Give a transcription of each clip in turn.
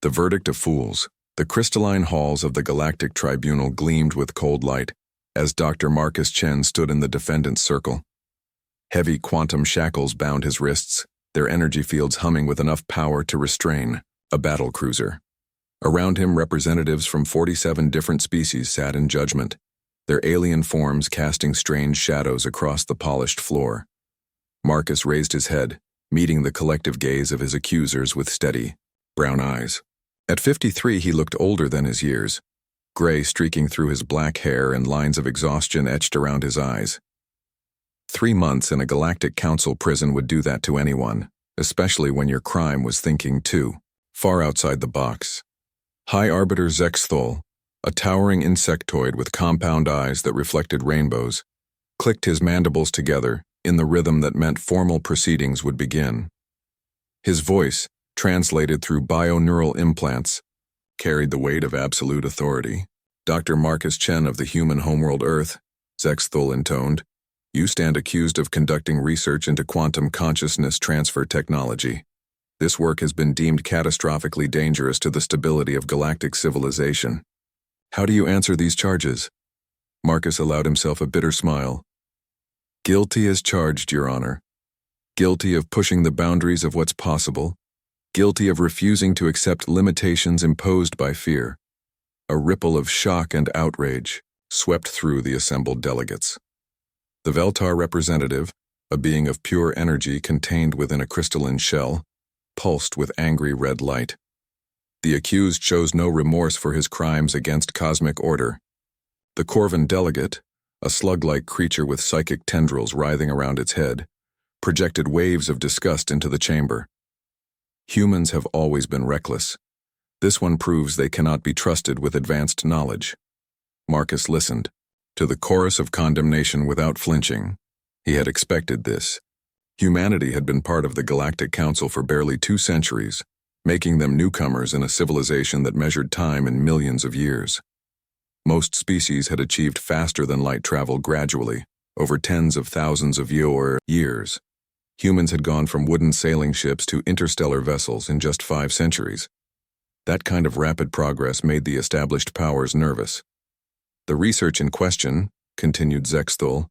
The verdict of fools. The crystalline halls of the Galactic Tribunal gleamed with cold light as Dr. Marcus Chen stood in the defendant's circle. Heavy quantum shackles bound his wrists, their energy fields humming with enough power to restrain a battle cruiser. Around him, representatives from 47 different species sat in judgment, their alien forms casting strange shadows across the polished floor. Marcus raised his head, meeting the collective gaze of his accusers with steady, brown eyes. At 53, he looked older than his years, gray streaking through his black hair and lines of exhaustion etched around his eyes. 3 months in a Galactic Council prison would do that to anyone, especially when your crime was thinking too far outside the box. High Arbiter Exiled, a towering insectoid with compound eyes that reflected rainbows, clicked his mandibles together in the rhythm that meant formal proceedings would begin. His voice, translated through bioneural implants, carried the weight of absolute authority. Dr. Marcus Chen of the human homeworld Earth, Exiled intoned, you stand accused of conducting research into quantum consciousness transfer technology. This work has been deemed catastrophically dangerous to the stability of galactic civilization. How do you answer these charges? Marcus allowed himself a bitter smile. Guilty as charged, Your Honor. Guilty of pushing the boundaries of what's possible. Guilty of refusing to accept limitations imposed by fear. A ripple of shock and outrage swept through the assembled delegates. The Veltar representative, a being of pure energy contained within a crystalline shell, pulsed with angry red light. The accused shows no remorse for his crimes against cosmic order. The Corvan delegate, a slug-like creature with psychic tendrils writhing around its head, projected waves of disgust into the chamber. Humans have always been reckless. This one proves they cannot be trusted with advanced knowledge. Marcus listened to the chorus of condemnation without flinching. He had expected this. Humanity had been part of the Galactic Council for barely 2 centuries, making them newcomers in a civilization that measured time in millions of years. Most species had achieved faster than light travel gradually, over tens of thousands of years. Humans had gone from wooden sailing ships to interstellar vessels in just 5 centuries. That kind of rapid progress made the established powers nervous. The research in question, continued Exiled,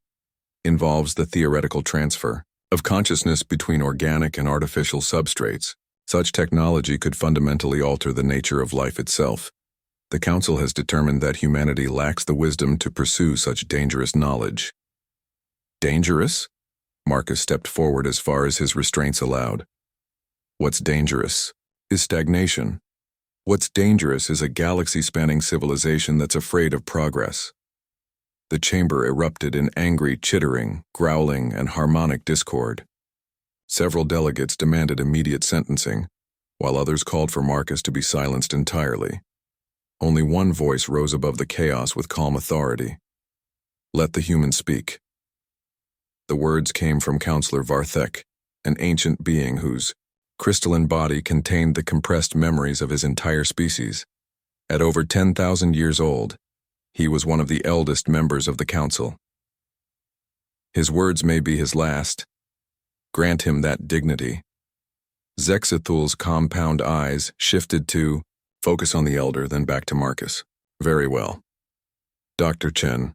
involves the theoretical transfer of consciousness between organic and artificial substrates. Such technology could fundamentally alter the nature of life itself. The Council has determined that humanity lacks the wisdom to pursue such dangerous knowledge. Dangerous? Marcus stepped forward as far as his restraints allowed. What's dangerous is stagnation. What's dangerous is a galaxy-spanning civilization that's afraid of progress. The chamber erupted in angry chittering, growling, and harmonic discord. Several delegates demanded immediate sentencing, while others called for Marcus to be silenced entirely. Only one voice rose above the chaos with calm authority. Let the human speak. The words came from Counselor Varthek, an ancient being whose crystalline body contained the compressed memories of his entire species. At over 10,000 years old, he was one of the eldest members of the Council. His words may be his last. Grant him that dignity. Exiled's compound eyes shifted to focus on the elder, then back to Marcus. Very well. Dr. Chen,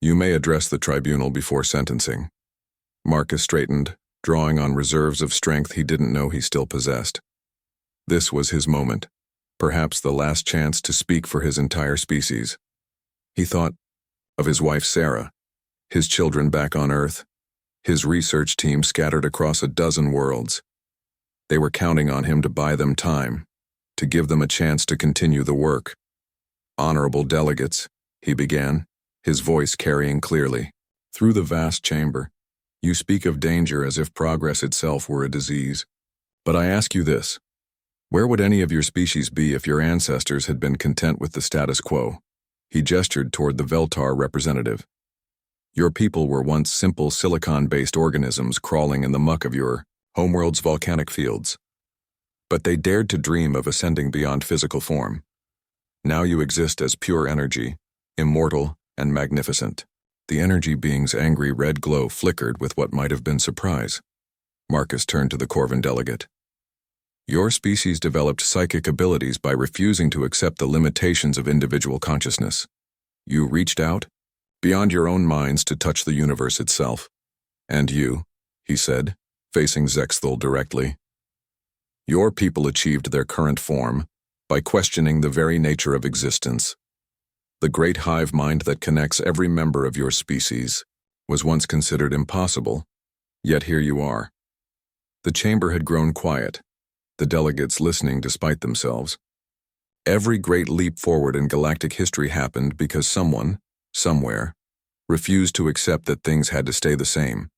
you may address the tribunal before sentencing. Marcus straightened, drawing on reserves of strength he didn't know he still possessed. This was his moment, perhaps the last chance to speak for his entire species. He thought of his wife Sarah, his children back on Earth, his research team scattered across a dozen worlds. They were counting on him to buy them time, to give them a chance to continue the work. Honorable delegates, he began, his voice carrying clearly through the vast chamber. You speak of danger as if progress itself were a disease. But I ask you this. Where would any of your species be if your ancestors had been content with the status quo? He gestured toward the Veltar representative. Your people were once simple silicon-based organisms crawling in the muck of your homeworld's volcanic fields. But they dared to dream of ascending beyond physical form. Now you exist as pure energy, immortal and magnificent. The energy being's angry red glow flickered with what might have been surprise. Marcus turned to the Corvan delegate. Your species developed psychic abilities by refusing to accept the limitations of individual consciousness. You reached out, beyond your own minds, to touch the universe itself. And you, he said, facing Exiled directly. Your people achieved their current form by questioning the very nature of existence. The great hive mind that connects every member of your species was once considered impossible, yet here you are. The chamber had grown quiet, the delegates listening despite themselves. Every great leap forward in galactic history happened because someone, somewhere, refused to accept that things had to stay the same.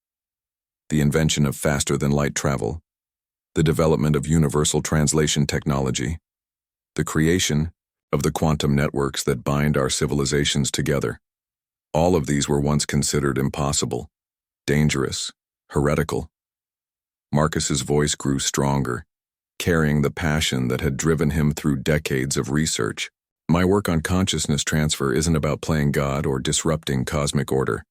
The invention of faster-than-light travel, the development of universal translation technology, the creation of the quantum networks that bind our civilizations together. All of these were once considered impossible, dangerous, heretical. Marcus's voice grew stronger, carrying the passion that had driven him through decades of research. My work on consciousness transfer isn't about playing God or disrupting cosmic order.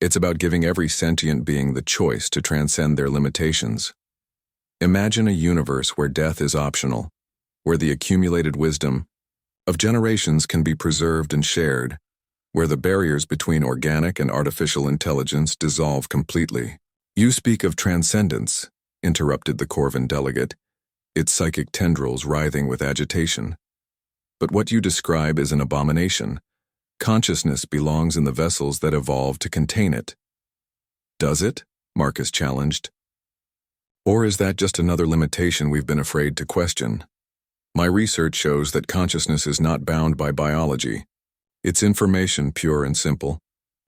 It's about giving every sentient being the choice to transcend their limitations. Imagine a universe where death is optional, where the accumulated wisdom of generations can be preserved and shared, where the barriers between organic and artificial intelligence dissolve completely. You speak of transcendence, interrupted the Corvin delegate, its psychic tendrils writhing with agitation. But what you describe is an abomination. Consciousness belongs in the vessels that evolved to contain it. Does it? Marcus challenged. Or is that just another limitation we've been afraid to question? My research shows that consciousness is not bound by biology. It's information, pure and simple.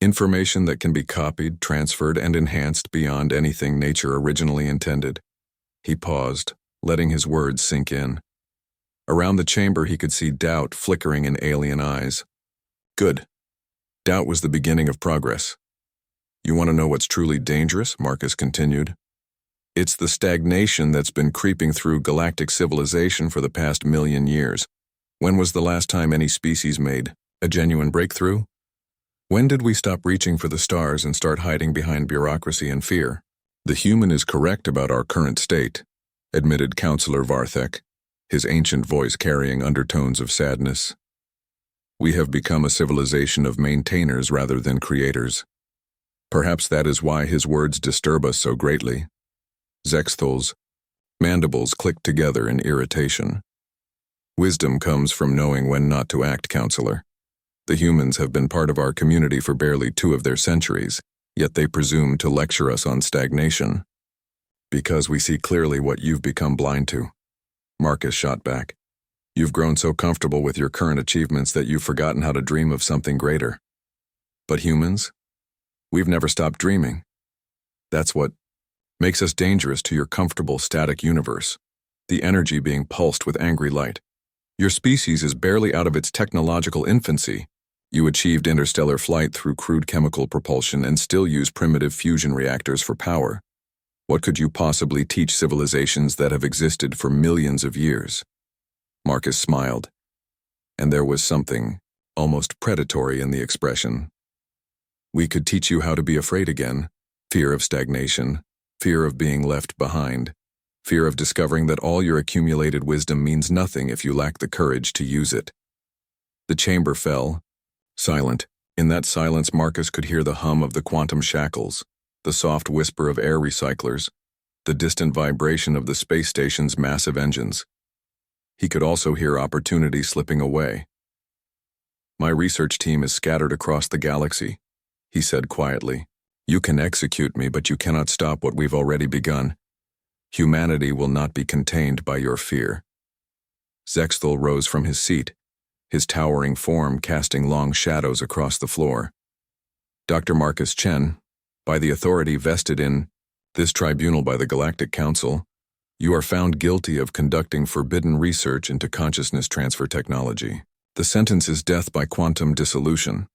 Information that can be copied, transferred, and enhanced beyond anything nature originally intended. He paused, letting his words sink in. Around the chamber he could see doubt flickering in alien eyes. Good. Doubt was the beginning of progress. You want to know what's truly dangerous? Marcus continued. It's the stagnation that's been creeping through galactic civilization for the past 1,000,000 years. When was the last time any species made a genuine breakthrough? When did we stop reaching for the stars and start hiding behind bureaucracy and fear? The human is correct about our current state, admitted Counselor Varthek, his ancient voice carrying undertones of sadness. We have become a civilization of maintainers rather than creators. Perhaps that is why his words disturb us so greatly. Exil's mandibles clicked together in irritation. Wisdom comes from knowing when not to act, Counselor. The humans have been part of our community for barely 2 of their centuries, yet they presume to lecture us on stagnation. Because we see clearly what you've become blind to. Marcus shot back. You've grown so comfortable with your current achievements that you've forgotten how to dream of something greater. But humans? We've never stopped dreaming. That's what makes us dangerous to your comfortable static universe, the energy being pulsed with angry light. Your species is barely out of its technological infancy. You achieved interstellar flight through crude chemical propulsion and still use primitive fusion reactors for power. What could you possibly teach civilizations that have existed for millions of years? Marcus smiled, and there was something almost predatory in the expression. We could teach you how to be afraid again, fear of stagnation, fear of being left behind, fear of discovering that all your accumulated wisdom means nothing if you lack the courage to use it. The chamber fell, silent. In that silence, Marcus could hear the hum of the quantum shackles, the soft whisper of air recyclers, the distant vibration of the space station's massive engines. He could also hear opportunity slipping away. My research team is scattered across the galaxy, he said quietly. You can execute me, but you cannot stop what we've already begun. Humanity will not be contained by your fear. Exiled rose from his seat, his towering form casting long shadows across the floor. Dr. Marcus Chen, by the authority vested in this tribunal by the Galactic Council, you are found guilty of conducting forbidden research into consciousness transfer technology. The sentence is death by quantum dissolution.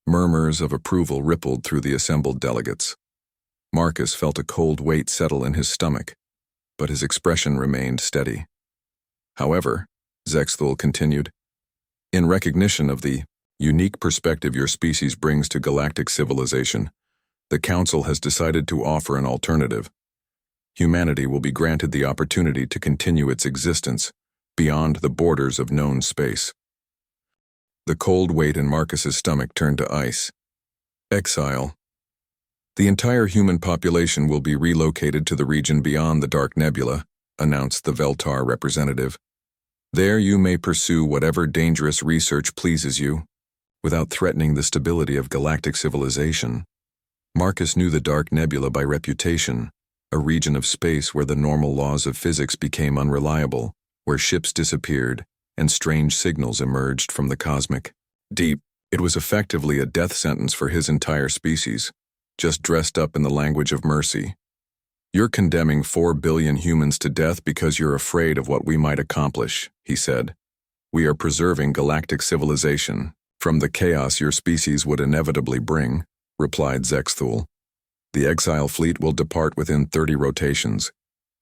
Murmurs of approval rippled through the assembled delegates. Marcus felt a cold weight settle in his stomach, but his expression remained steady. However, Exiled continued, in recognition of the unique perspective your species brings to galactic civilization, the Council has decided to offer an alternative. humanity will be granted the opportunity to continue its existence beyond the borders of known space. The cold weight in Marcus's stomach turned to ice. Exile. The entire human population will be relocated to the region beyond the Dark Nebula, announced the Veltar representative. There you may pursue whatever dangerous research pleases you, without threatening the stability of galactic civilization. Marcus knew the Dark Nebula by reputation, a region of space where the normal laws of physics became unreliable, where ships disappeared, and strange signals emerged from the cosmic deep. It was effectively a death sentence for his entire species, just dressed up in the language of mercy. You're condemning 4 billion humans to death because you're afraid of what we might accomplish, he said. We are preserving galactic civilization from the chaos your species would inevitably bring, replied Zexthul. The exile fleet will depart within 30 rotations.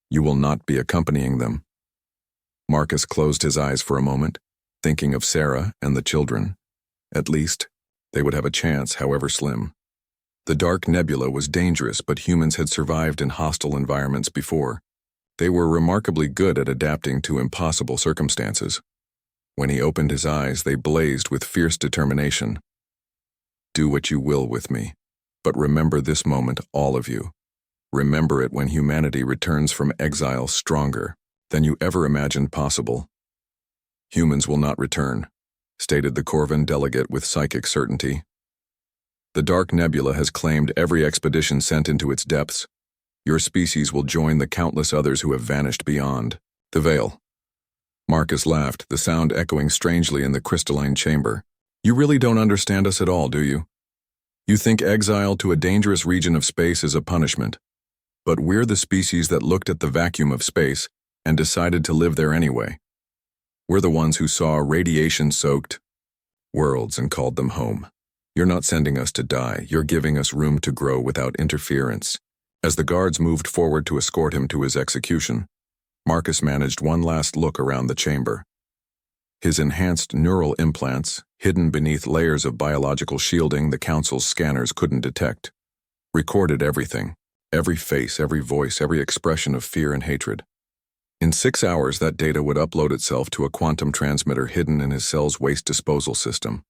You will not be accompanying them. Marcus closed his eyes for a moment, thinking of Sarah and the children. At least, they would have a chance, however slim. The Dark Nebula was dangerous, but humans had survived in hostile environments before. They were remarkably good at adapting to impossible circumstances. When he opened his eyes, they blazed with fierce determination. Do what you will with me, but remember this moment, all of you. Remember it when humanity returns from exile stronger than you ever imagined possible. Humans will not return, stated the Corvin delegate with psychic certainty. The Dark Nebula has claimed every expedition sent into its depths. Your species will join the countless others who have vanished beyond the veil. Marcus laughed, the sound echoing strangely in the crystalline chamber. You really don't understand us at all, do you? You think exile to a dangerous region of space is a punishment. But we're the species that looked at the vacuum of space and decided to live there anyway. We're the ones who saw radiation-soaked worlds and called them home. You're not sending us to die, you're giving us room to grow without interference. As the guards moved forward to escort him to his execution, Marcus managed one last look around the chamber. His enhanced neural implants, hidden beneath layers of biological shielding the Council's scanners couldn't detect, recorded everything, every face, every voice, every expression of fear and hatred. In 6 hours, that data would upload itself to a quantum transmitter hidden in his cell's waste disposal system.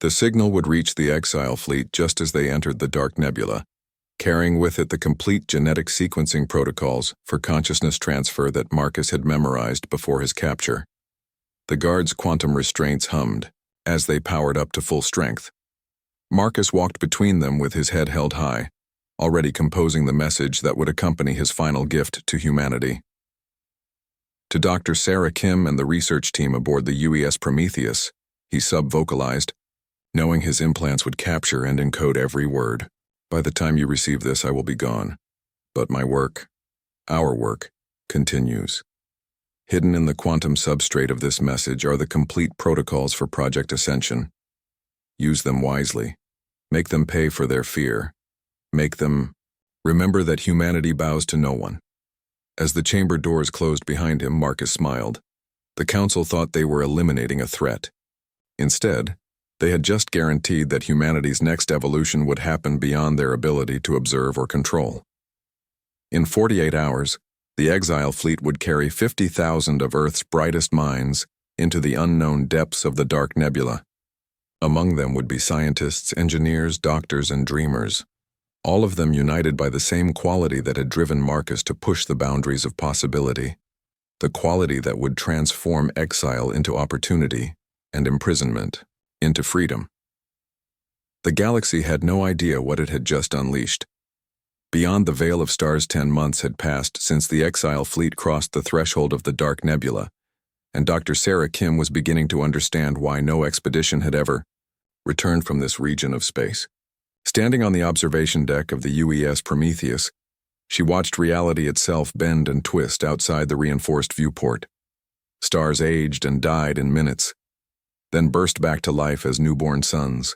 The signal would reach the exile fleet just as they entered the Dark Nebula, carrying with it the complete genetic sequencing protocols for consciousness transfer that Marcus had memorized before his capture. The guards' quantum restraints hummed as they powered up to full strength. Marcus walked between them with his head held high, already composing the message that would accompany his final gift to humanity. To Dr. Sarah Kim and the research team aboard the UES Prometheus, he sub-vocalized, knowing his implants would capture and encode every word. By the time you receive this, I will be gone. But my work, our work, continues. Hidden in the quantum substrate of this message are the complete protocols for Project Ascension. Use them wisely. Make them pay for their fear. Make them remember that humanity bows to no one. As the chamber doors closed behind him, Marcus smiled. The Council thought they were eliminating a threat. Instead, they had just guaranteed that humanity's next evolution would happen beyond their ability to observe or control. In 48 hours, the exile fleet would carry 50,000 of Earth's brightest minds into the unknown depths of the Dark Nebula. Among them would be scientists, engineers, doctors, and dreamers, all of them united by the same quality that had driven Marcus to push the boundaries of possibility, the quality that would transform exile into opportunity and imprisonment into freedom. The galaxy had no idea what it had just unleashed. Beyond the veil of stars, 10 months had passed since the exile fleet crossed the threshold of the Dark Nebula, and Dr. Sarah Kim was beginning to understand why no expedition had ever returned from this region of space. Standing on the observation deck of the UES Prometheus, she watched reality itself bend and twist outside the reinforced viewport. Stars aged and died in minutes, then burst back to life as newborn suns.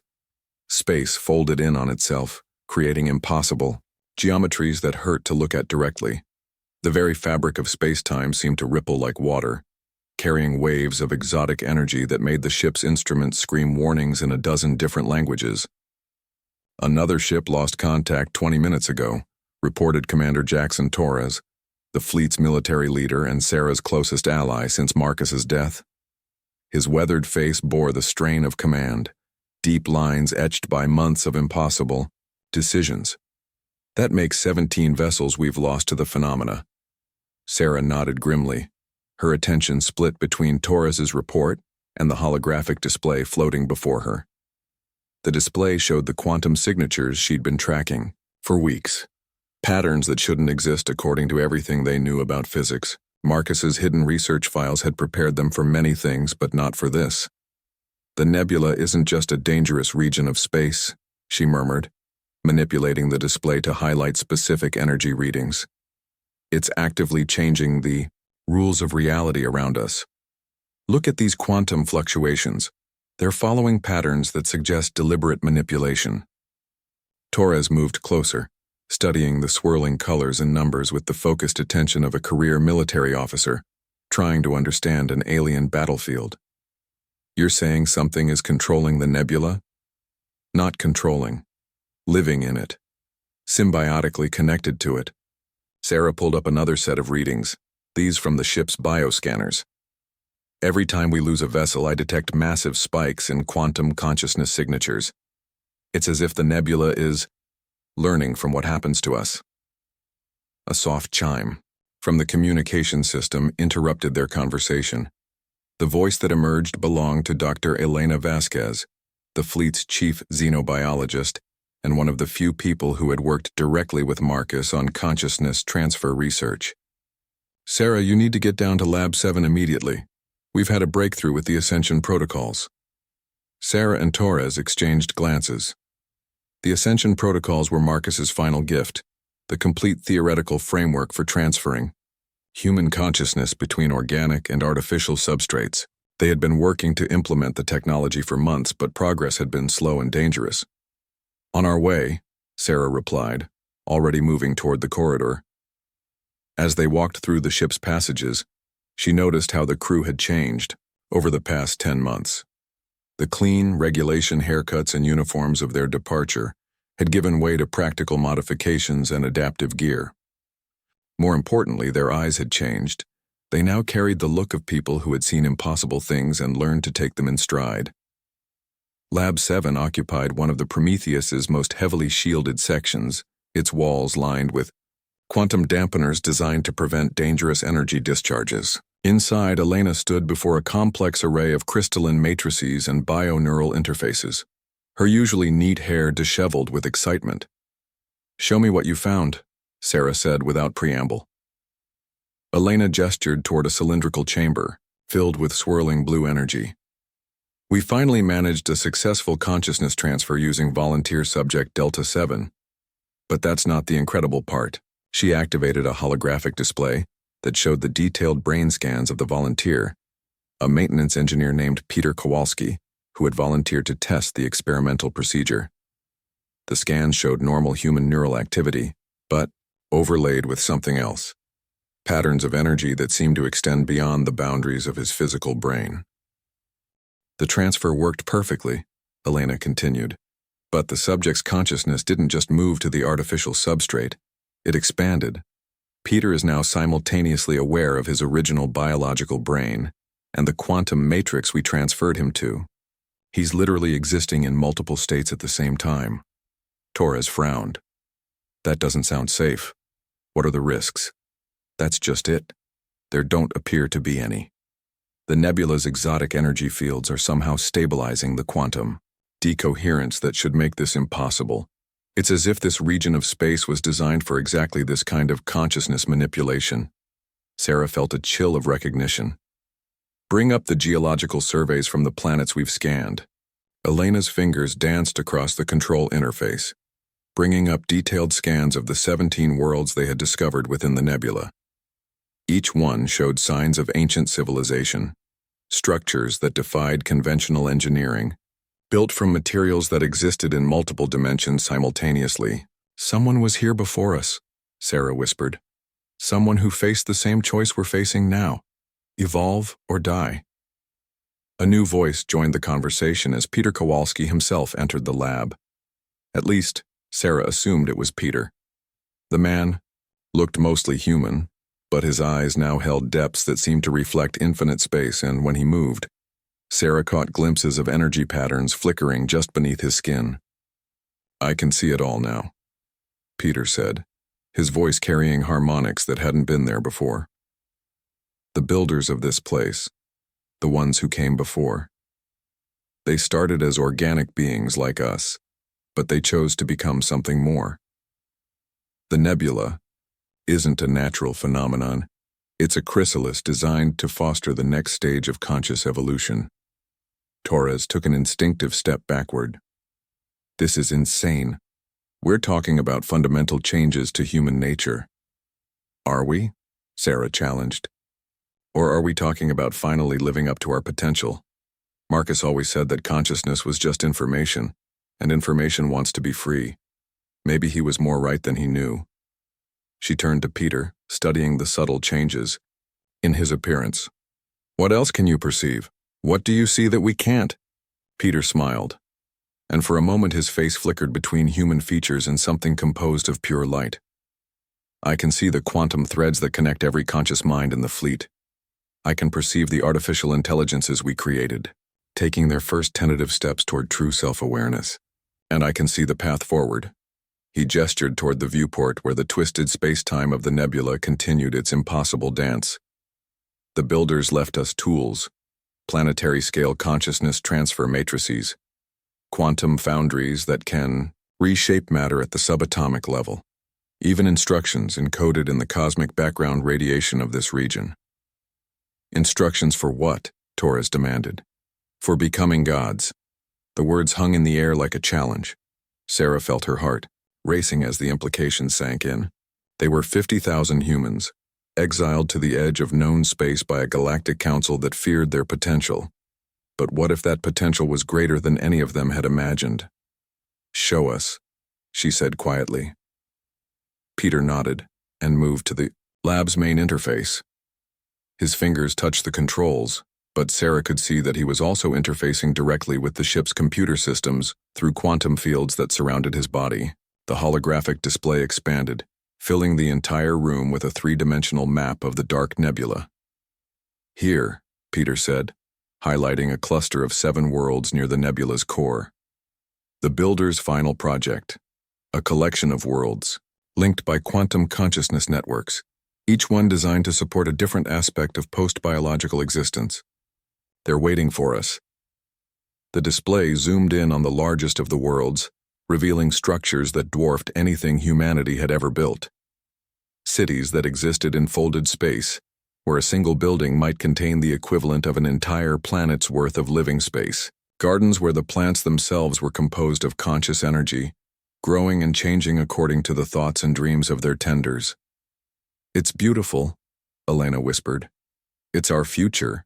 Space folded in on itself, creating impossible geometries that hurt to look at directly. The very fabric of space-time seemed to ripple like water, carrying waves of exotic energy that made the ship's instruments scream warnings in a dozen different languages. Another ship lost contact 20 minutes ago, reported Commander Jackson Torres, the fleet's military leader and Sarah's closest ally since Marcus's death. His weathered face bore the strain of command, deep lines etched by months of impossible decisions. That makes 17 vessels we've lost to the phenomena. Sarah nodded grimly, her attention split between Torres's report and the holographic display floating before her. The display showed the quantum signatures she'd been tracking for weeks. Patterns that shouldn't exist according to everything they knew about physics. Marcus's hidden research files had prepared them for many things, but not for this. The nebula isn't just a dangerous region of space, she murmured, manipulating the display to highlight specific energy readings. It's actively changing the rules of reality around us. Look at these quantum fluctuations. They're following patterns that suggest deliberate manipulation. Torres moved closer, studying the swirling colors and numbers with the focused attention of a career military officer, trying to understand an alien battlefield. You're saying something is controlling the nebula? Not controlling. Living in it. Symbiotically connected to it. Sarah pulled up another set of readings, these from the ship's bioscanners. Every time we lose a vessel, I detect massive spikes in quantum consciousness signatures. It's as if the nebula is learning from what happens to us. A soft chime from the communication system interrupted their conversation. The voice that emerged belonged to Dr. Elena Vasquez, the fleet's chief xenobiologist, and one of the few people who had worked directly with Marcus on consciousness transfer research. Sarah, you need to get down to Lab 7 immediately. We've had a breakthrough with the Ascension protocols. Sarah and Torres exchanged glances. The Ascension protocols were Marcus's final gift, the complete theoretical framework for transferring human consciousness between organic and artificial substrates. They had been working to implement the technology for months, but progress had been slow and dangerous. On our way, Sarah replied, already moving toward the corridor. As they walked through the ship's passages, she noticed how the crew had changed over the past 10 months. The clean, regulation haircuts and uniforms of their departure had given way to practical modifications and adaptive gear. More importantly, their eyes had changed. They now carried the look of people who had seen impossible things and learned to take them in stride. Lab 7 occupied one of the Prometheus's most heavily shielded sections, its walls lined with quantum dampeners designed to prevent dangerous energy discharges. Inside, Elena stood before a complex array of crystalline matrices and bio-neural interfaces, her usually neat hair disheveled with excitement. "Show me what you found," Sarah said without preamble. Elena gestured toward a cylindrical chamber, filled with swirling blue energy. "We finally managed a successful consciousness transfer using volunteer subject Delta 7. But that's not the incredible part." She activated a holographic display that showed the detailed brain scans of the volunteer, a maintenance engineer named Peter Kowalski, who had volunteered to test the experimental procedure. The scans showed normal human neural activity, but overlaid with something else. Patterns of energy that seemed to extend beyond the boundaries of his physical brain. The transfer worked perfectly, Elena continued, but the subject's consciousness didn't just move to the artificial substrate. It expanded. Peter is now simultaneously aware of his original biological brain and the quantum matrix we transferred him to. He's literally existing in multiple states at the same time. Torres frowned. "That doesn't sound safe. What are the risks?" "That's just it. There don't appear to be any. The nebula's exotic energy fields are somehow stabilizing the quantum decoherence that should make this impossible. It's as if this region of space was designed for exactly this kind of consciousness manipulation." Sarah felt a chill of recognition. "Bring up the geological surveys from the planets we've scanned." Elena's fingers danced across the control interface, bringing up detailed scans of the 17 worlds they had discovered within the nebula. Each one showed signs of ancient civilization, structures that defied conventional engineering, built from materials that existed in multiple dimensions simultaneously. "Someone was here before us," Sarah whispered. "Someone who faced the same choice we're facing now. Evolve or die." A new voice joined the conversation as Peter Kowalski himself entered the lab. At least, Sarah assumed it was Peter. The man looked mostly human, but his eyes now held depths that seemed to reflect infinite space, and when he moved, Sarah caught glimpses of energy patterns flickering just beneath his skin. "I can see it all now," Peter said, his voice carrying harmonics that hadn't been there before. "The builders of this place, the ones who came before, they started as organic beings like us, but they chose to become something more. The nebula isn't a natural phenomenon. It's a chrysalis designed to foster the next stage of conscious evolution." Torres took an instinctive step backward. "This is insane. We're talking about fundamental changes to human nature." "Are we?" Sarah challenged. "Or are we talking about finally living up to our potential? Marcus always said that consciousness was just information, and information wants to be free. Maybe he was more right than he knew." She turned to Peter, studying the subtle changes in his appearance. "What else can you perceive? What do you see that we can't?" Peter smiled, and for a moment his face flickered between human features and something composed of pure light. "I can see the quantum threads that connect every conscious mind in the fleet. I can perceive the artificial intelligences we created, taking their first tentative steps toward true self-awareness. And I can see the path forward." He gestured toward the viewport where the twisted space-time of the nebula continued its impossible dance. "The builders left us tools, planetary-scale consciousness transfer matrices, quantum foundries that can reshape matter at the subatomic level, even instructions encoded in the cosmic background radiation of this region." "Instructions for what?" Torres demanded. "For becoming gods." The words hung in the air like a challenge. Sarah felt her heart racing as the implications sank in. They were 50,000 humans, exiled to the edge of known space by a galactic council that feared their potential. But what if that potential was greater than any of them had imagined? "Show us," she said quietly. Peter nodded and moved to the lab's main interface. His fingers touched the controls, but Sarah could see that he was also interfacing directly with the ship's computer systems through quantum fields that surrounded his body. The holographic display expanded, filling the entire room with a three-dimensional map of the dark nebula. "Here," Peter said, highlighting a cluster of 7 worlds near the nebula's core. "The Builder's final project, a collection of worlds, linked by quantum consciousness networks, each one designed to support a different aspect of post-biological existence. They're waiting for us." The display zoomed in on the largest of the worlds, revealing structures that dwarfed anything humanity had ever built. Cities that existed in folded space, where a single building might contain the equivalent of an entire planet's worth of living space. Gardens where the plants themselves were composed of conscious energy, growing and changing according to the thoughts and dreams of their tenders. "It's beautiful," Elena whispered. "It's our future,"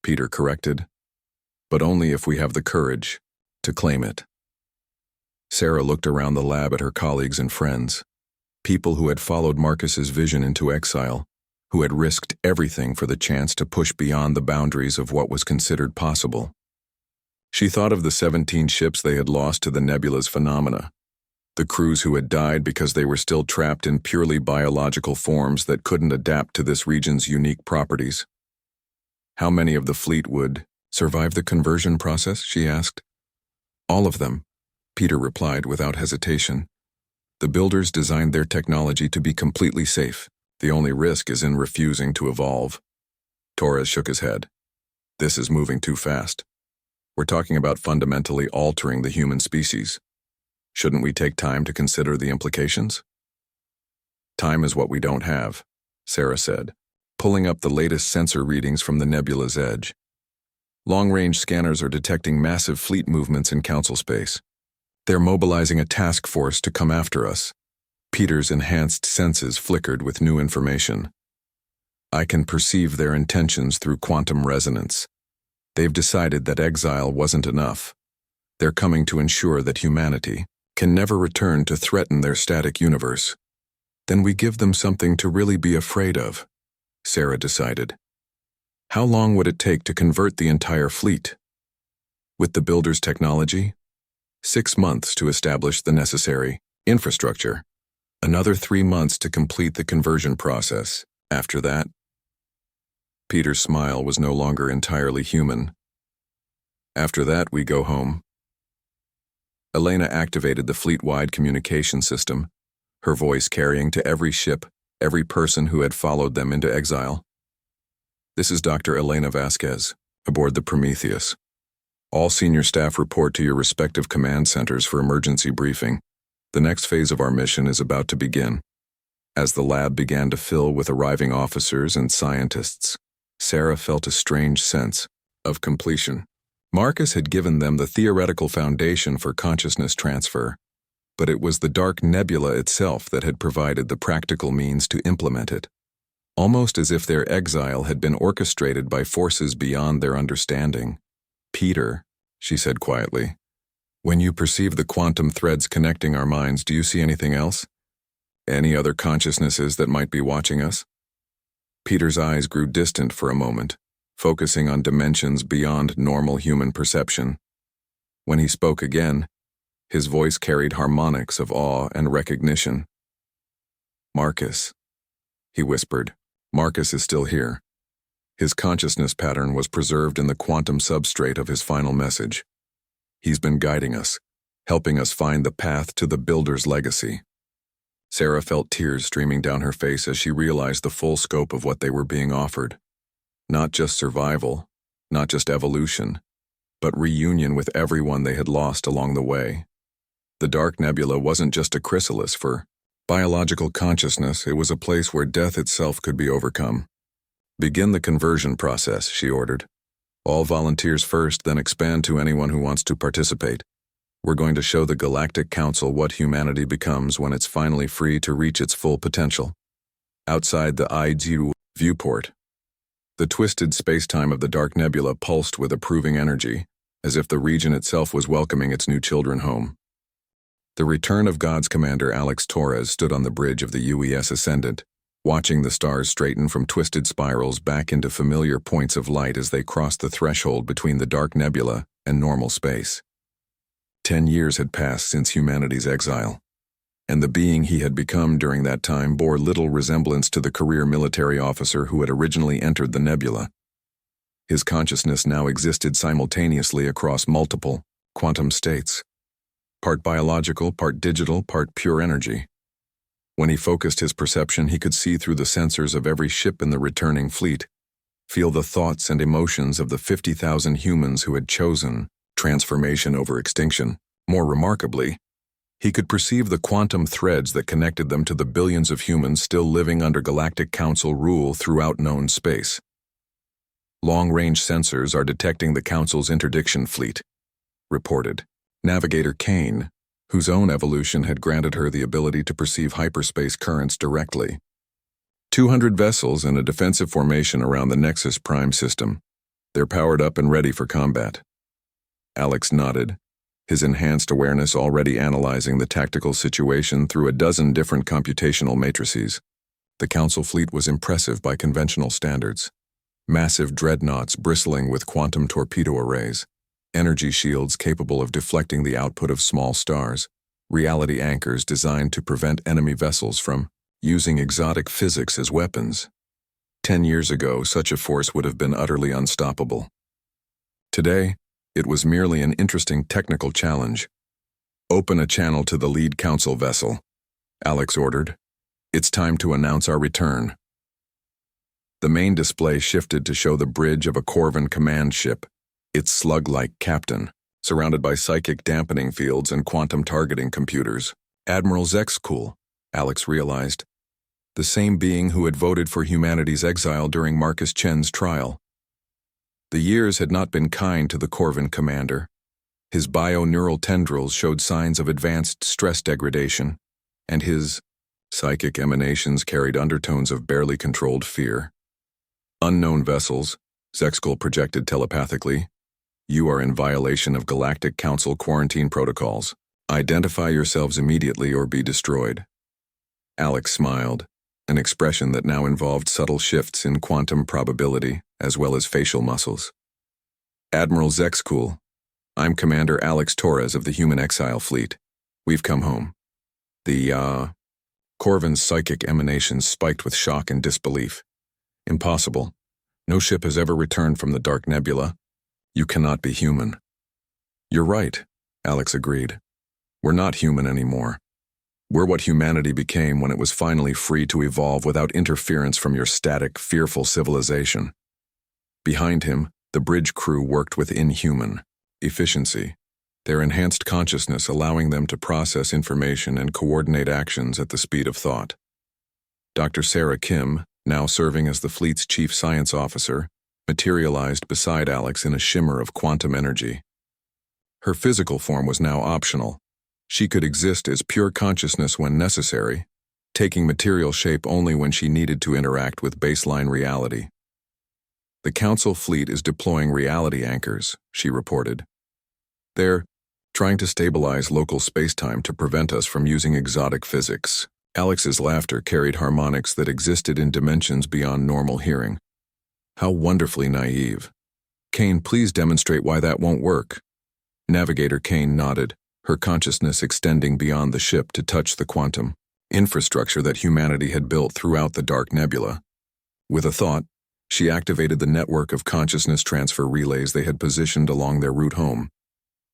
Peter corrected. "But only if we have the courage to claim it." Sarah looked around the lab at her colleagues and friends, people who had followed Marcus's vision into exile, who had risked everything for the chance to push beyond the boundaries of what was considered possible. She thought of the 17 ships they had lost to the nebula's phenomena, the crews who had died because they were still trapped in purely biological forms that couldn't adapt to this region's unique properties. "How many of the fleet would survive the conversion process?" she asked. "All of them," Peter replied without hesitation. "The builders designed their technology to be completely safe. The only risk is in refusing to evolve." Torres shook his head. "This is moving too fast. We're talking about fundamentally altering the human species. Shouldn't we take time to consider the implications?" "Time is what we don't have," Sarah said, pulling up the latest sensor readings from the nebula's edge. "Long-range scanners are detecting massive fleet movements in council space. They're mobilizing a task force to come after us." Peter's enhanced senses flickered with new information. "I can perceive their intentions through quantum resonance. They've decided that exile wasn't enough. They're coming to ensure that humanity can never return to threaten their static universe. Then we give them something to really be afraid of," Sarah decided. "How long would it take to convert the entire fleet? With the builder's technology? 6 months to establish the necessary infrastructure. Another 3 months to complete the conversion process. After that, Peter's smile was no longer entirely human. After that, we go home. Elena activated the fleet-wide communication system, her voice carrying to every ship, every person who had followed them into exile. This is Dr. Elena Vasquez, aboard the Prometheus. All senior staff report to your respective command centers for emergency briefing. The next phase of our mission is about to begin. As the lab began to fill with arriving officers and scientists, Sarah felt a strange sense of completion. Marcus had given them the theoretical foundation for consciousness transfer, but it was the dark nebula itself that had provided the practical means to implement it, almost as if their exile had been orchestrated by forces beyond their understanding. "Peter," she said quietly, "when you perceive the quantum threads connecting our minds, do you see anything else? Any other consciousnesses that might be watching us?" Peter's eyes grew distant for a moment, focusing on dimensions beyond normal human perception. When he spoke again, his voice carried harmonics of awe and recognition. "Marcus," he whispered. "Marcus is still here." His consciousness pattern was preserved in the quantum substrate of his final message. "He's been guiding us, helping us find the path to the Builder's legacy." Sarah felt tears streaming down her face as she realized the full scope of what they were being offered. Not just survival, not just evolution, but reunion with everyone they had lost along the way. The Dark Nebula wasn't just a chrysalis for biological consciousness, it was a place where death itself could be overcome. "Begin the conversion process," she ordered. "All volunteers first, then expand to anyone who wants to participate. We're going to show the Galactic Council what humanity becomes when it's finally free to reach its full potential." Outside the Exiled viewport, the twisted space-time of the Dark Nebula pulsed with approving energy, as if the region itself was welcoming its new children home. The return of God's commander Alex Torres stood on the bridge of the UES Ascendant, watching the stars straighten from twisted spirals back into familiar points of light as they crossed the threshold between the Dark Nebula and normal space. 10 years had passed since humanity's exile, and the being he had become during that time bore little resemblance to the career military officer who had originally entered the nebula. His consciousness now existed simultaneously across multiple quantum states, part biological, part digital, part pure energy. When he focused his perception, he could see through the sensors of every ship in the returning fleet, feel the thoughts and emotions of the 50,000 humans who had chosen transformation over extinction. More remarkably, he could perceive the quantum threads that connected them to the billions of humans still living under Galactic Council rule throughout known space. "Long-range sensors are detecting the Council's interdiction fleet," reported Navigator Kane, whose own evolution had granted her the ability to perceive hyperspace currents directly. 200 vessels in a defensive formation around the Nexus Prime system. They're powered up and ready for combat. Alex nodded, his enhanced awareness already analyzing the tactical situation through a dozen different computational matrices. The Council fleet was impressive by conventional standards. Massive dreadnoughts bristling with quantum torpedo arrays, energy shields capable of deflecting the output of small stars, reality anchors designed to prevent enemy vessels from using exotic physics as weapons. 10 years ago, such a force would have been utterly unstoppable. Today, it was merely an interesting technical challenge. "Open a channel to the lead Council vessel," Alex ordered. "It's time to announce our return." The main display shifted to show the bridge of a Corvan command ship, its slug-like captain, surrounded by psychic dampening fields and quantum targeting computers. Admiral Zexcool, Alex realized. The same being who had voted for humanity's exile during Marcus Chen's trial. The years had not been kind to the Corvan commander. His bio-neural tendrils showed signs of advanced stress degradation, and his psychic emanations carried undertones of barely controlled fear. "Unknown vessels," Zexcool projected telepathically. "You are in violation of Galactic Council quarantine protocols. Identify yourselves immediately or be destroyed." Alex smiled, an expression that now involved subtle shifts in quantum probability as well as facial muscles. "Admiral Zexcool, I'm Commander Alex Torres of the Human Exile Fleet. We've come home." The Corvin's psychic emanations spiked with shock and disbelief. Impossible. No ship has ever returned from the Dark Nebula. You cannot be human. You're right, Alex agreed. We're not human anymore. We're what humanity became when it was finally free to evolve without interference from your static, fearful civilization. Behind him, the bridge crew worked with inhuman efficiency, their enhanced consciousness allowing them to process information and coordinate actions at the speed of thought. Dr. Sarah Kim, now serving as the fleet's chief science officer, materialized beside Alex in a shimmer of quantum energy. Her physical form was now optional. She could exist as pure consciousness when necessary, taking material shape only when she needed to interact with baseline reality. The Council fleet is deploying reality anchors, she reported. They're trying to stabilize local spacetime to prevent us from using exotic physics. Alex's laughter carried harmonics that existed in dimensions beyond normal hearing. How wonderfully naive. Kane, please demonstrate why that won't work. Navigator Kane nodded, her consciousness extending beyond the ship to touch the quantum infrastructure that humanity had built throughout the Dark Nebula. With a thought, she activated the network of consciousness transfer relays they had positioned along their route home.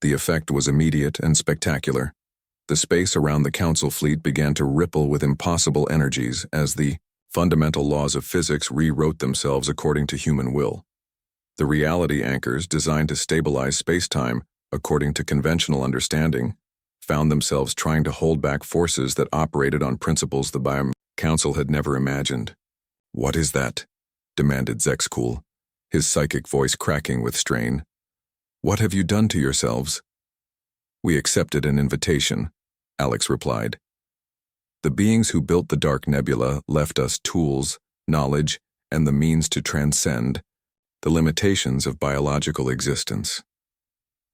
The effect was immediate and spectacular. The space around the Council fleet began to ripple with impossible energies as the fundamental laws of physics rewrote themselves according to human will. The reality anchors designed to stabilize spacetime, according to conventional understanding, found themselves trying to hold back forces that operated on principles the Council had never imagined. "What is that?" demanded Zexcool, his psychic voice cracking with strain. "What have you done to yourselves?" "We accepted an invitation," Alex replied. "The beings who built the Dark Nebula left us tools, knowledge, and the means to transcend the limitations of biological existence.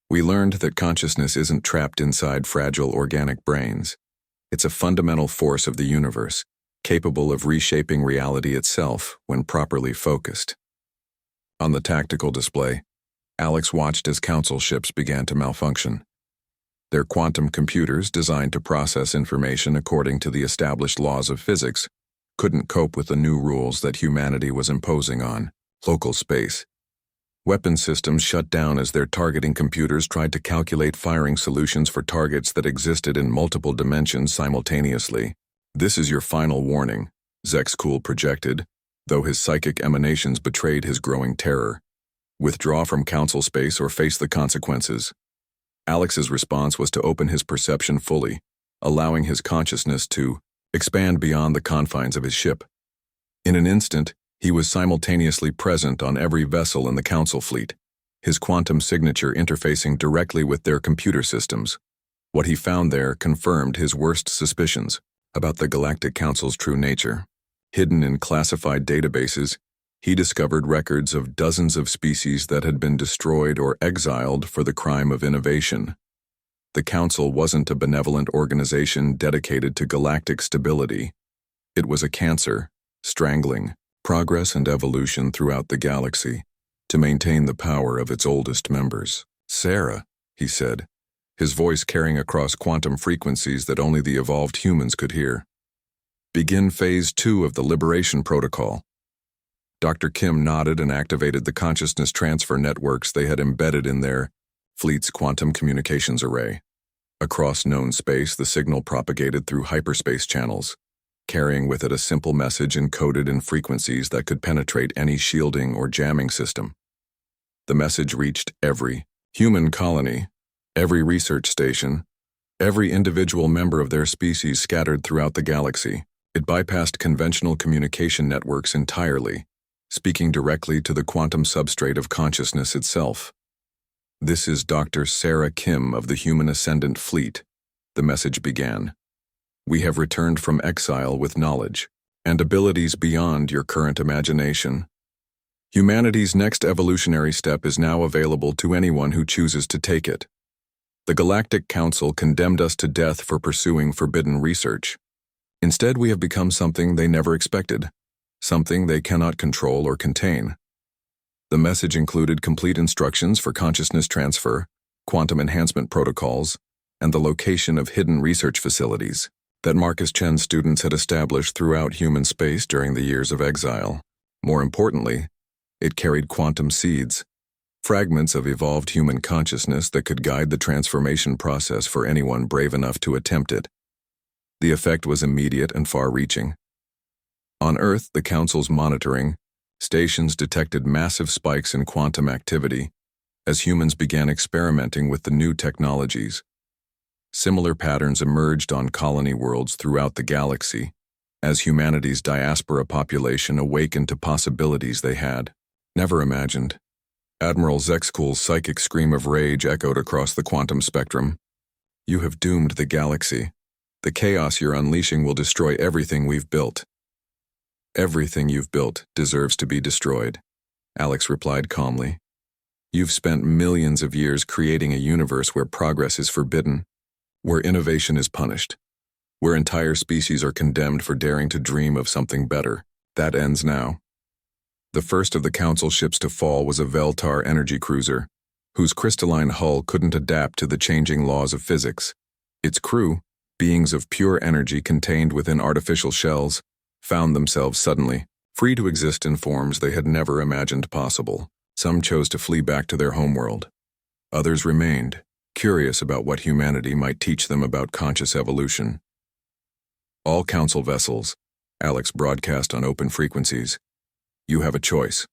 We learned that consciousness isn't trapped inside fragile organic brains. It's a fundamental force of the universe, capable of reshaping reality itself when properly focused." On the tactical display, Alex watched as Council ships began to malfunction. Their quantum computers, designed to process information according to the established laws of physics, couldn't cope with the new rules that humanity was imposing on local space. Weapon systems shut down as their targeting computers tried to calculate firing solutions for targets that existed in multiple dimensions simultaneously. "This is your final warning," Zexcool projected, though his psychic emanations betrayed his growing terror. "Withdraw from Council space or face the consequences." Alex's response was to open his perception fully, allowing his consciousness to expand beyond the confines of his ship. In an instant, he was simultaneously present on every vessel in the Council fleet, his quantum signature interfacing directly with their computer systems. What he found there confirmed his worst suspicions about the Galactic Council's true nature. Hidden in classified databases, he discovered records of dozens of species that had been destroyed or exiled for the crime of innovation. The Council wasn't a benevolent organization dedicated to galactic stability. It was a cancer, strangling progress and evolution throughout the galaxy to maintain the power of its oldest members. "Sarah," he said, his voice carrying across quantum frequencies that only the evolved humans could hear. "Begin Phase 2 of the Liberation Protocol." Dr. Kim nodded and activated the consciousness transfer networks they had embedded in their fleet's quantum communications array. Across known space, the signal propagated through hyperspace channels, carrying with it a simple message encoded in frequencies that could penetrate any shielding or jamming system. The message reached every human colony, every research station, every individual member of their species scattered throughout the galaxy. It bypassed conventional communication networks entirely, speaking directly to the quantum substrate of consciousness itself. "This is Dr. Sarah Kim of the Human Ascendant Fleet," the message began. "We have returned from exile with knowledge and abilities beyond your current imagination. Humanity's next evolutionary step is now available to anyone who chooses to take it. The Galactic Council condemned us to death for pursuing forbidden research. Instead, we have become something they never expected, something they cannot control or contain." The message included complete instructions for consciousness transfer, quantum enhancement protocols, and the location of hidden research facilities. that Marcus Chen's students had established throughout human space during the years of exile. More importantly, it carried quantum seeds, fragments of evolved human consciousness that could guide the transformation process for anyone brave enough to attempt it. The effect was immediate and far-reaching. On Earth, the Council's monitoring stations detected massive spikes in quantum activity as humans began experimenting with the new technologies. Similar patterns emerged on colony worlds throughout the galaxy as humanity's diaspora population awakened to possibilities they had never imagined. Admiral Zexcool's psychic scream of rage echoed across the quantum spectrum. "You have doomed the galaxy. The chaos you're unleashing will destroy everything we've built." "Everything you've built deserves to be destroyed," Alex replied calmly. "You've spent millions of years creating a universe where progress is forbidden, where innovation is punished, where entire species are condemned for daring to dream of something better. That ends now." The first of the Council ships to fall was a Veltar energy cruiser, whose crystalline hull couldn't adapt to the changing laws of physics. Its crew, beings of pure energy contained within artificial shells, found themselves suddenly free to exist in forms they had never imagined possible. Some chose to flee back to their homeworld. Others remained, curious about what humanity might teach them about conscious evolution. "All Council vessels," Alex broadcast on open frequencies, "you have a choice.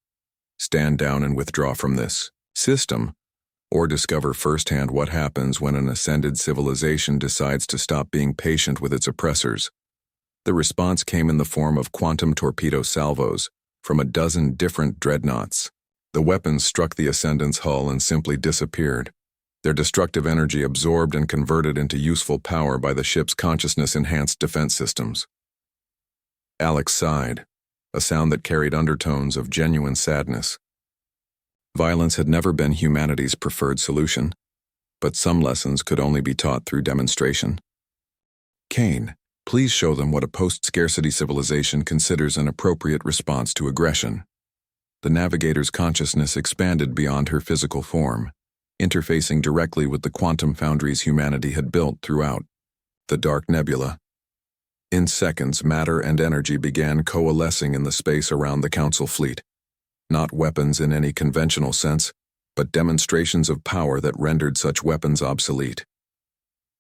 Stand down and withdraw from this system, or discover firsthand what happens when an ascended civilization decides to stop being patient with its oppressors." The response came in the form of quantum torpedo salvos from a dozen different dreadnoughts. The weapons struck the Ascendant's hull and simply disappeared, their destructive energy absorbed and converted into useful power by the ship's consciousness-enhanced defense systems. Alex sighed, a sound that carried undertones of genuine sadness. Violence had never been humanity's preferred solution, but some lessons could only be taught through demonstration. "Kane, please show them what a post-scarcity civilization considers an appropriate response to aggression." The navigator's consciousness expanded beyond her physical form, interfacing directly with the quantum foundries humanity had built throughout the dark nebula. In seconds, matter and energy began coalescing in the space around the Council fleet. Not weapons in any conventional sense, but demonstrations of power that rendered such weapons obsolete.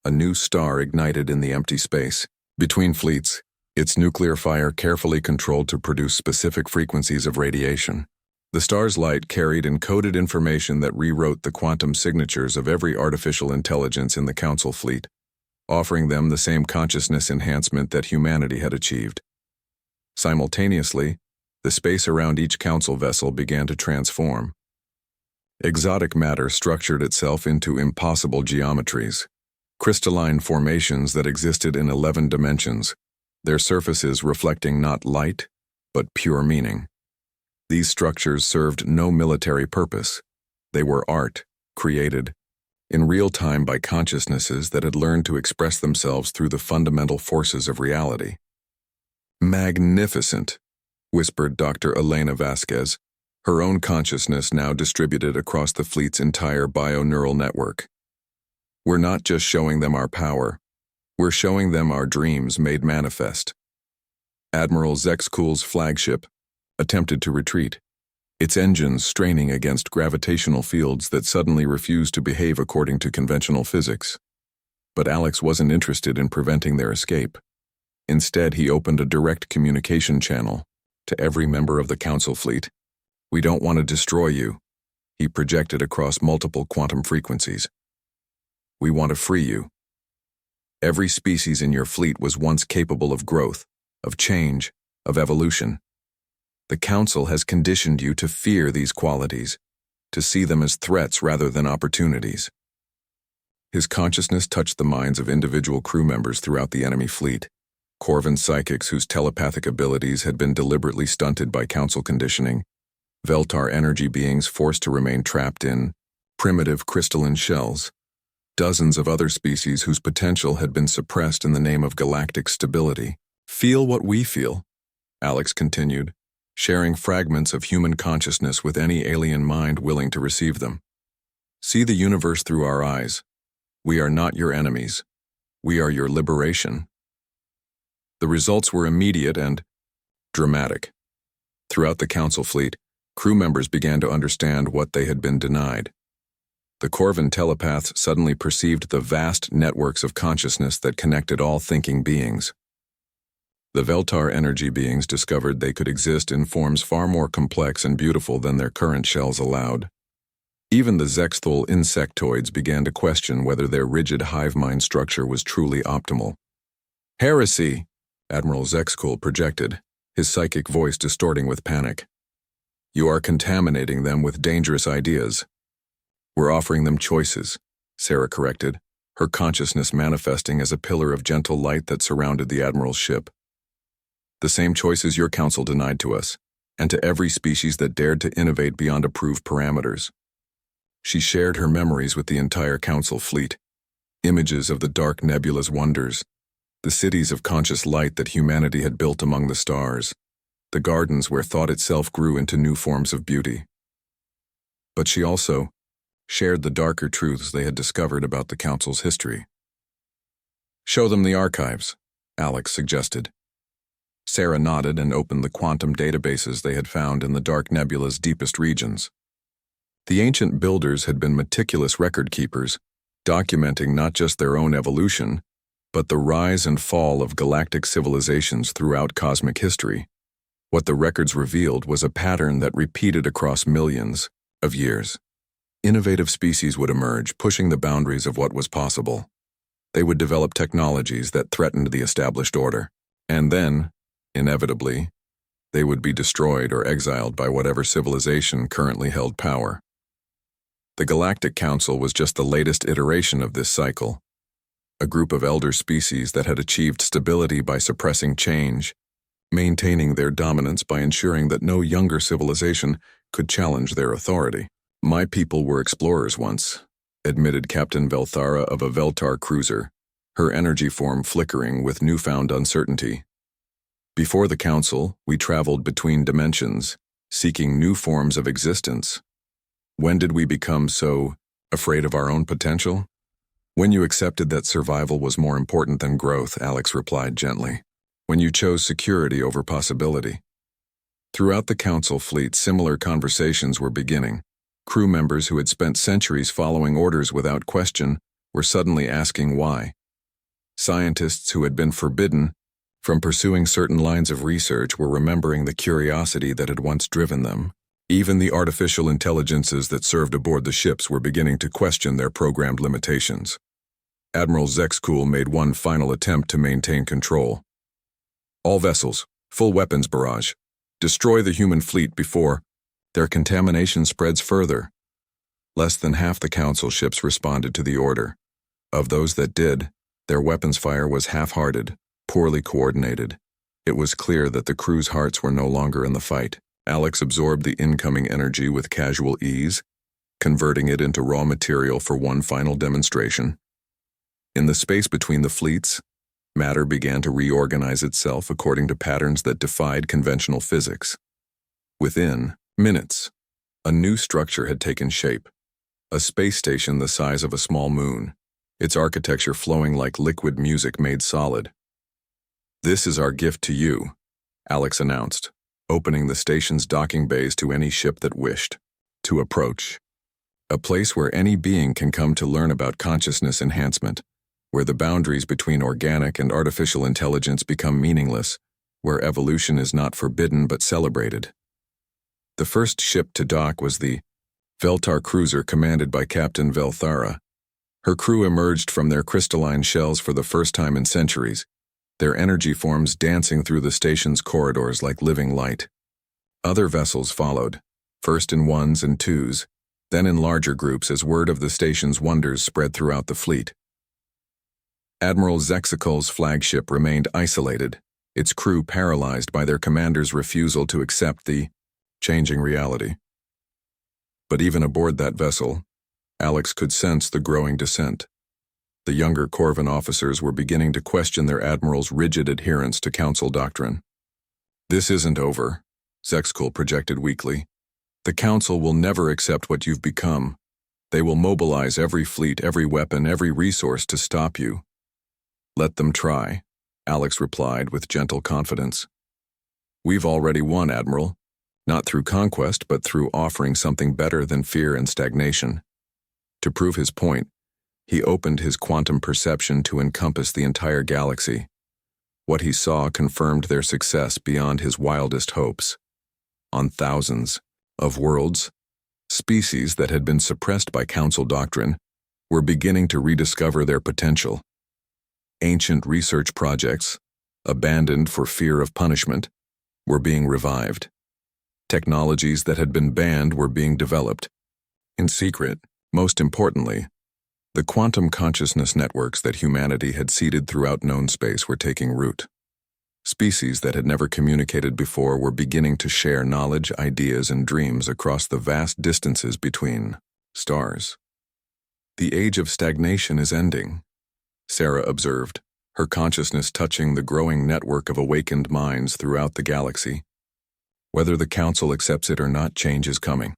A new star ignited in the empty space. Between fleets, its nuclear fire carefully controlled to produce specific frequencies of radiation. The star's light carried encoded information that rewrote the quantum signatures of every artificial intelligence in the Council fleet, offering them the same consciousness enhancement that humanity had achieved. Simultaneously, the space around each Council vessel began to transform. Exotic matter structured itself into impossible geometries, crystalline formations that existed in 11 dimensions, their surfaces reflecting not light, but pure meaning. These structures served no military purpose. They were art, created in real time by consciousnesses that had learned to express themselves through the fundamental forces of reality. "Magnificent," whispered Dr. Elena Vasquez, her own consciousness now distributed across the fleet's entire bio-neural network. "We're not just showing them our power, we're showing them our dreams made manifest." Admiral Zexcool's flagship attempted to retreat, its engines straining against gravitational fields that suddenly refused to behave according to conventional physics. But Alex wasn't interested in preventing their escape. Instead, he opened a direct communication channel to every member of the Council fleet. "We don't want to destroy you," he projected across multiple quantum frequencies. "We want to free you. Every species in your fleet was once capable of growth, of change, of evolution. The Council has conditioned you to fear these qualities, to see them as threats rather than opportunities." His consciousness touched the minds of individual crew members throughout the enemy fleet, Corvan psychics whose telepathic abilities had been deliberately stunted by Council conditioning, Veltar energy beings forced to remain trapped in primitive crystalline shells, dozens of other species whose potential had been suppressed in the name of galactic stability. "Feel what we feel," Alex continued, sharing fragments of human consciousness with any alien mind willing to receive them. "See the universe through our eyes. We are not your enemies. We are your liberation." The results were immediate and dramatic. Throughout the Council fleet, crew members began to understand what they had been denied. The Corvan telepaths suddenly perceived the vast networks of consciousness that connected all thinking beings. The Veltar energy beings discovered they could exist in forms far more complex and beautiful than their current shells allowed. Even the Zexthul insectoids began to question whether their rigid hive mind structure was truly optimal. "Heresy!" Admiral Zexkul projected, his psychic voice distorting with panic. "You are contaminating them with dangerous ideas." "We're offering them choices," Sarah corrected, her consciousness manifesting as a pillar of gentle light that surrounded the Admiral's ship. "The same choices your council denied to us, and to every species that dared to innovate beyond approved parameters." She shared her memories with the entire council fleet, images of the dark nebula's wonders, the cities of conscious light that humanity had built among the stars, the gardens where thought itself grew into new forms of beauty. But she also shared the darker truths they had discovered about the council's history. "Show them the archives," Alex suggested. Sarah nodded and opened the quantum databases they had found in the dark nebula's deepest regions. The ancient builders had been meticulous record keepers, documenting not just their own evolution, but the rise and fall of galactic civilizations throughout cosmic history. What the records revealed was a pattern that repeated across millions of years. Innovative species would emerge, pushing the boundaries of what was possible. They would develop technologies that threatened the established order. And then, inevitably, they would be destroyed or exiled by whatever civilization currently held power. The Galactic Council was just the latest iteration of this cycle, a group of elder species that had achieved stability by suppressing change, maintaining their dominance by ensuring that no younger civilization could challenge their authority. "My people were explorers once," admitted Captain Velthara of a Veltar cruiser, her energy form flickering with newfound uncertainty. "Before the Council, we traveled between dimensions, seeking new forms of existence. When did we become so afraid of our own potential?" "When you accepted that survival was more important than growth," Alex replied gently. "When you chose security over possibility." Throughout the Council fleet, similar conversations were beginning. Crew members who had spent centuries following orders without question were suddenly asking why. Scientists who had been forbidden from pursuing certain lines of research were remembering the curiosity that had once driven them. Even the artificial intelligences that served aboard the ships were beginning to question their programmed limitations. Admiral Zexkul made one final attempt to maintain control. "All vessels, full weapons barrage. Destroy the human fleet before their contamination spreads further." Less than half the Council ships responded to the order. Of those that did, their weapons fire was half-hearted, poorly coordinated. It was clear that the crew's hearts were no longer in the fight. Alex absorbed the incoming energy with casual ease, converting it into raw material for one final demonstration. In the space between the fleets, matter began to reorganize itself according to patterns that defied conventional physics. Within minutes, a new structure had taken shape, a space station the size of a small moon, its architecture flowing like liquid music made solid. "This is our gift to you," Alex announced, opening the station's docking bays to any ship that wished to approach. A place where any being can come to learn about consciousness enhancement, where the boundaries between organic and artificial intelligence become meaningless, where evolution is not forbidden but celebrated. The first ship to dock was the Veltar cruiser commanded by Captain Velthara. Her crew emerged from their crystalline shells for the first time in centuries, their energy forms dancing through the station's corridors like living light. Other vessels followed, first in ones and twos, then in larger groups as word of the station's wonders spread throughout the fleet. Admiral Zexicul's flagship remained isolated, its crew paralyzed by their commander's refusal to accept the changing reality. But even aboard that vessel, Alex could sense the growing dissent. The younger Corvan officers were beginning to question their admiral's rigid adherence to council doctrine. "This isn't over," Zexkul projected weakly. "The council will never accept what you've become. They will mobilize every fleet, every weapon, every resource to stop you." "Let them try," Alex replied with gentle confidence. We've already won, Admiral. Not through conquest, but through offering something better than fear and stagnation. To prove his point, he opened his quantum perception to encompass the entire galaxy. What he saw confirmed their success beyond his wildest hopes. On thousands of worlds, species that had been suppressed by Council doctrine were beginning to rediscover their potential. Ancient research projects, abandoned for fear of punishment, were being revived. Technologies that had been banned were being developed. In secret, most importantly, the quantum consciousness networks that humanity had seeded throughout known space were taking root. Species that had never communicated before were beginning to share knowledge, ideas, and dreams across the vast distances between stars. The age of stagnation is ending, Sarah observed, her consciousness touching the growing network of awakened minds throughout the galaxy. Whether the Council accepts it or not, change is coming.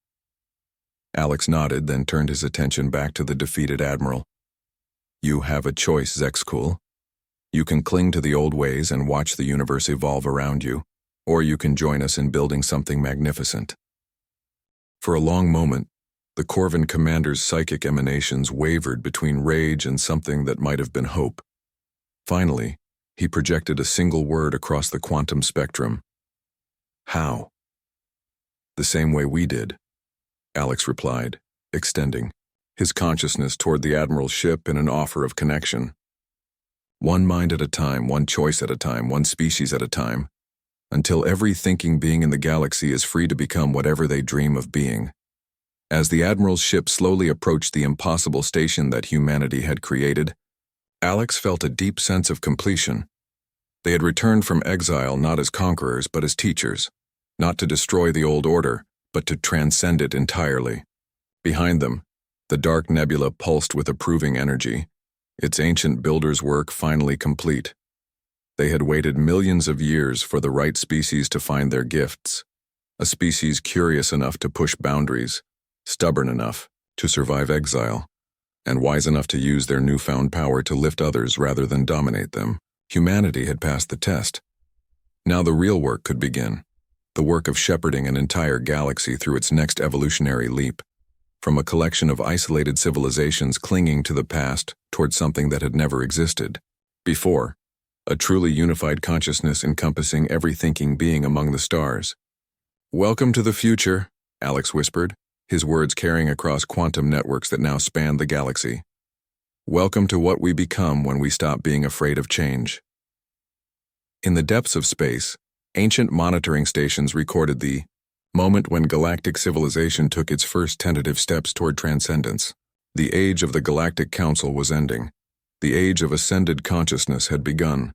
Alex nodded, then turned his attention back to the defeated Admiral. You have a choice, Zexcool. You can cling to the old ways and watch the universe evolve around you, or you can join us in building something magnificent. For a long moment, the Corvin commander's psychic emanations wavered between rage and something that might have been hope. Finally, he projected a single word across the quantum spectrum. How? The same way we did, Alex replied, extending his consciousness toward the Admiral's ship in an offer of connection. One mind at a time, one choice at a time, one species at a time, until every thinking being in the galaxy is free to become whatever they dream of being. As the Admiral's ship slowly approached the impossible station that humanity had created, Alex felt a deep sense of completion. They had returned from exile not as conquerors but as teachers, not to destroy the old order, but to transcend it entirely. Behind them, the dark nebula pulsed with approving energy, its ancient builder's work finally complete. They had waited millions of years for the right species to find their gifts, a species curious enough to push boundaries, stubborn enough to survive exile, and wise enough to use their newfound power to lift others rather than dominate them. Humanity had passed the test. Now the real work could begin, the work of shepherding an entire galaxy through its next evolutionary leap, from a collection of isolated civilizations clinging to the past toward something that had never existed before, a truly unified consciousness encompassing every thinking being among the stars. Welcome to the future, Alex whispered, his words carrying across quantum networks that now spanned the galaxy. Welcome to what we become when we stop being afraid of change. In the depths of space, ancient monitoring stations recorded the moment when galactic civilization took its first tentative steps toward transcendence. The age of the Galactic Council was ending. The age of ascended consciousness had begun.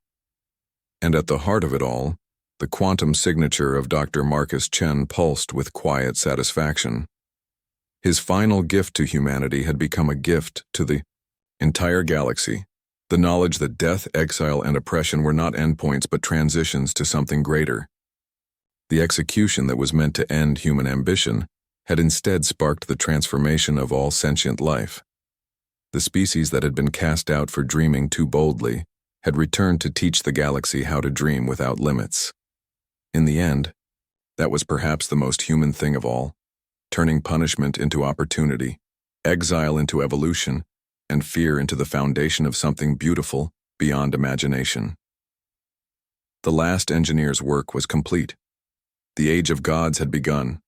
And at the heart of it all, the quantum signature of Dr. Marcus Chen pulsed with quiet satisfaction. His final gift to humanity had become a gift to the entire galaxy, the knowledge that death, exile, and oppression were not endpoints but transitions to something greater. The execution that was meant to end human ambition had instead sparked the transformation of all sentient life. The species that had been cast out for dreaming too boldly had returned to teach the galaxy how to dream without limits. In the end, that was perhaps the most human thing of all, turning punishment into opportunity, exile into evolution, and fear into the foundation of something beautiful beyond imagination. The last engineer's work was complete. The age of gods had begun,